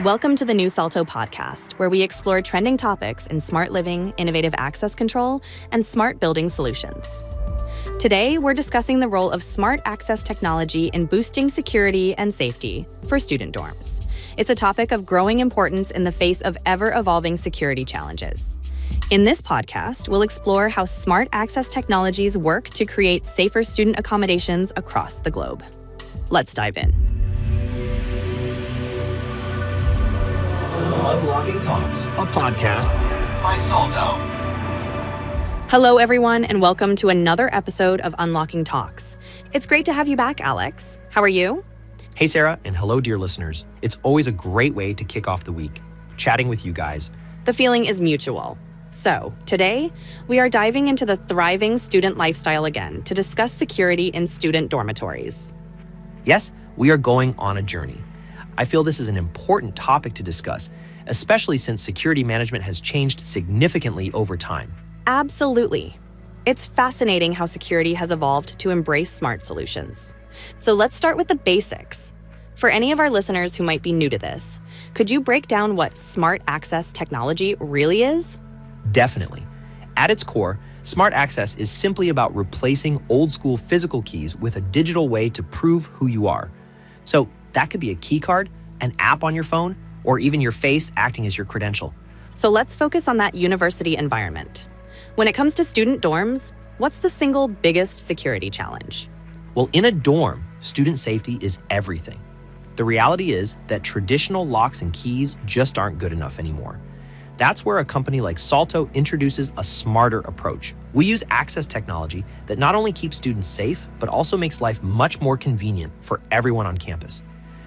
Welcome to the new Salto podcast, where we explore trending topics in smart living, innovative access control, and smart building solutions. Today, we're discussing the role of smart access technology in boosting security and safety for student dorms. It's a topic of growing importance in the face of ever-evolving security challenges. In this podcast, we'll explore how smart access technologies work to create safer student accommodations across the globe. Let's dive in. Unlocking Talks, a podcast by Salto. Hello, everyone, and welcome to another episode of Unlocking Talks. It's great to have you back, Alex. How are you? Hey, Sarah, and hello, dear listeners. It's always a great way to kick off the week, chatting with you guys. The feeling is mutual. So, today, we are diving into the thriving student lifestyle again to discuss security in student dormitories. Yes, we are going on a journey. I feel this is an important topic to discuss, especially since security management has changed significantly over time. Absolutely. It's fascinating how security has evolved to embrace smart solutions. So let's start with the basics. For any of our listeners who might be new to this, could you break down what smart access technology really is? Definitely. At its core, smart access is simply about replacing old-school physical keys with a digital way to prove who you are. So that could be a key card, an app on your phone, or even your face acting as your credential. So let's focus on that university environment. When it comes to student dorms, what's the single biggest security challenge? Well, in a dorm, student safety is everything. The reality is that traditional locks and keys just aren't good enough anymore. That's where a company like Salto introduces a smarter approach. We use access technology that not only keeps students safe, but also makes life much more convenient for everyone on campus.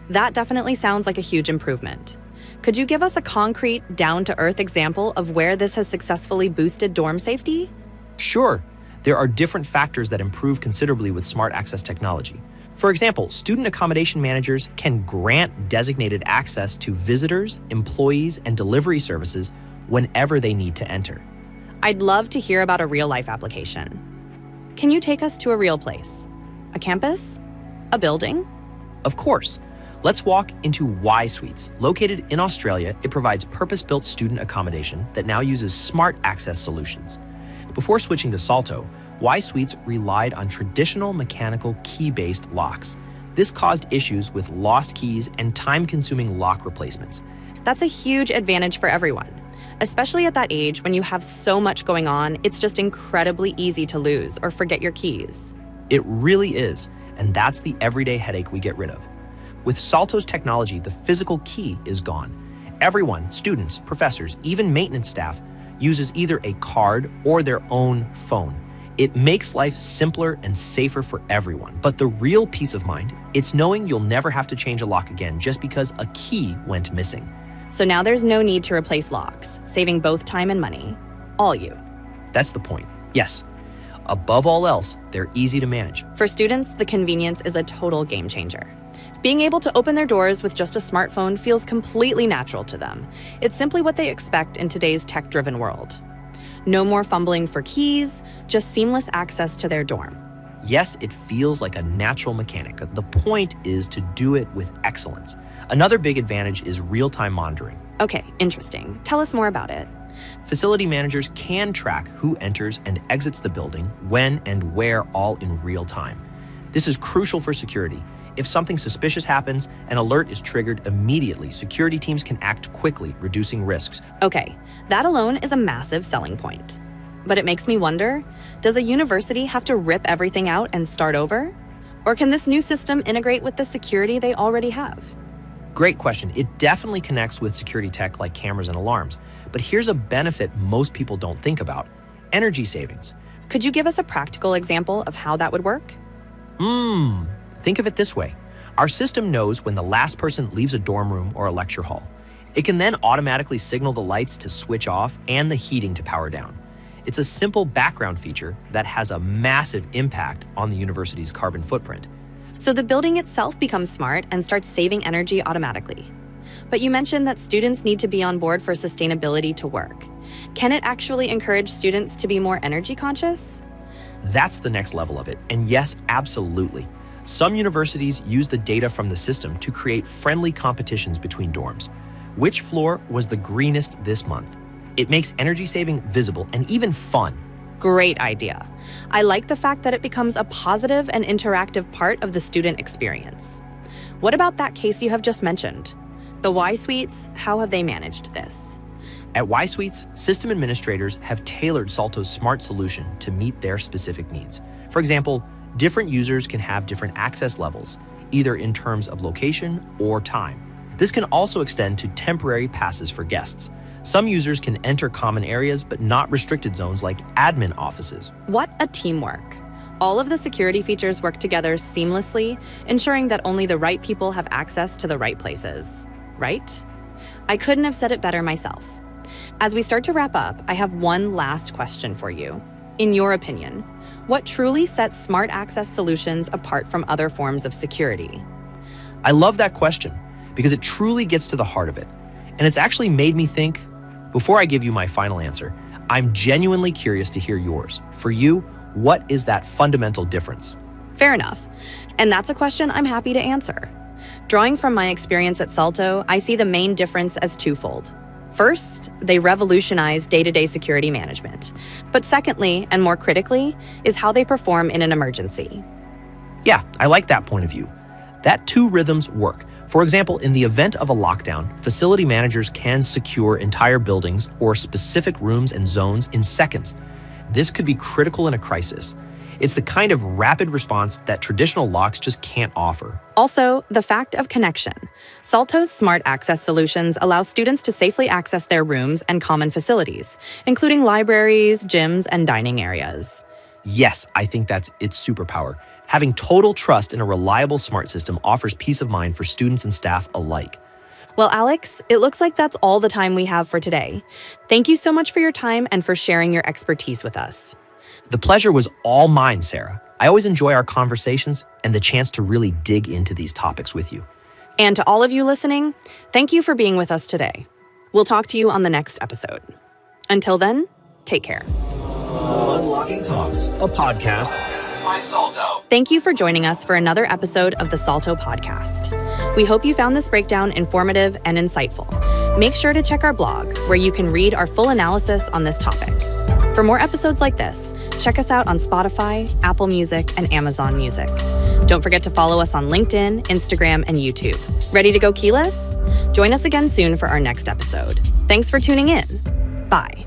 That definitely sounds like a huge improvement. Could you give us a concrete, down-to-earth example of where this has successfully boosted dorm safety? Sure, there are different factors that improve considerably with smart access technology. For example, student accommodation managers can grant designated access to visitors, employees, and delivery services whenever they need to enter. I'd love to hear about a real-life application. Can you take us to a real place? A campus? A building? Of course. Let's walk into Y Suites. Located in Australia, it provides purpose-built student accommodation that now uses smart access solutions. Before switching to Salto, Y Suites relied on traditional mechanical key-based locks. This caused issues with lost keys and time-consuming lock replacements. That's a huge advantage for everyone. Especially at that age when you have so much going on, it's just incredibly easy to lose or forget your keys. It really is, and that's the everyday headache we get rid of. With Salto's technology, the physical key is gone. Everyone, students, professors, even maintenance staff, uses either a card or their own phone. It makes life simpler and safer for everyone. But the real peace of mind, it's knowing you'll never have to change a lock again just because a key went missing. So now there's no need to replace locks, saving both time and money. All you. That's the point. Yes. Above all else, they're easy to manage. For students, the convenience is a total game changer. Being able to open their doors with just a smartphone feels completely natural to them. It's simply what they expect in today's tech-driven world. No more fumbling for keys, just seamless access to their dorm. Yes, it feels like a natural mechanic. The point is to do it with excellence. Another big advantage is real-time monitoring. Okay, interesting. Tell us more about it. Facility managers can track who enters and exits the building, when and where, all in real time. This is crucial for security. If something suspicious happens, an alert is triggered immediately. Security teams can act quickly, reducing risks. Okay, that alone is a massive selling point. But it makes me wonder, does a university have to rip everything out and start over? Or can this new system integrate with the security they already have? Great question. It definitely connects with security tech like cameras and alarms. But here's a benefit most people don't think about: energy savings. Could you give us a practical example of how that would work? Think of it this way. Our system knows when the last person leaves a dorm room or a lecture hall. It can then automatically signal the lights to switch off and the heating to power down. It's a simple background feature that has a massive impact on the university's carbon footprint. So the building itself becomes smart and starts saving energy automatically. But you mentioned that students need to be on board for sustainability to work. Can it actually encourage students to be more energy conscious? That's the next level of it. And yes, absolutely. Some universities use the data from the system to create friendly competitions between dorms. which floor was the greenest this month. It makes energy saving visible and even fun. Great idea. I like the fact that it becomes a positive and interactive part of the student experience. What about that case you have just mentioned? The Y Suites, how have they managed this? At Y Suites, system administrators have tailored Salto's smart solution to meet their specific needs. For example, different users can have different access levels, either in terms of location or time. This can also extend to temporary passes for guests. Some users can enter common areas, but not restricted zones like admin offices. What a teamwork. All of the security features work together seamlessly, ensuring that only the right people have access to the right places. Right? I couldn't have said it better myself. As we start to wrap up, I have one last question for you. In your opinion, what truly sets smart access solutions apart from other forms of security? I love that question because it truly gets to the heart of it. And it's actually made me think. Before I give you my final answer, I'm genuinely curious to hear yours. For you, what is that fundamental difference? Fair enough. And that's a question I'm happy to answer. Drawing from my experience at Salto, I see the main difference as twofold. First, they revolutionize day-to-day security management. But secondly, and more critically, is how they perform in an emergency. Yeah, I like that point of view. That two rhythms work. For example, in the event of a lockdown, facility managers can secure entire buildings or specific rooms and zones in seconds. This could be critical in a crisis. It's the kind of rapid response that traditional locks just can't offer. Also, the fact of connection. Salto's smart access solutions allow students to safely access their rooms and common facilities, including libraries, gyms, and dining areas. Yes, I think that's its superpower. Having total trust in a reliable smart system offers peace of mind for students and staff alike. Well, Alex, it looks like that's all the time we have for today. Thank you so much for your time and for sharing your expertise with us. The pleasure was all mine, Sarah. I always enjoy our conversations and the chance to really dig into these topics with you. And to all of you listening, thank you for being with us today. We'll talk to you on the next episode. Until then, take care. Unlocking Talks, a podcast by Salto. Thank you for joining us for another episode of the Salto podcast. We hope you found this breakdown informative and insightful. Make sure to check our blog, where you can read our full analysis on this topic. For more episodes like this, check us out on Spotify, Apple Music, and Amazon Music. Don't forget to follow us on LinkedIn, Instagram, and YouTube. Ready to go keyless? Join us again soon for our next episode. Thanks for tuning in. Bye.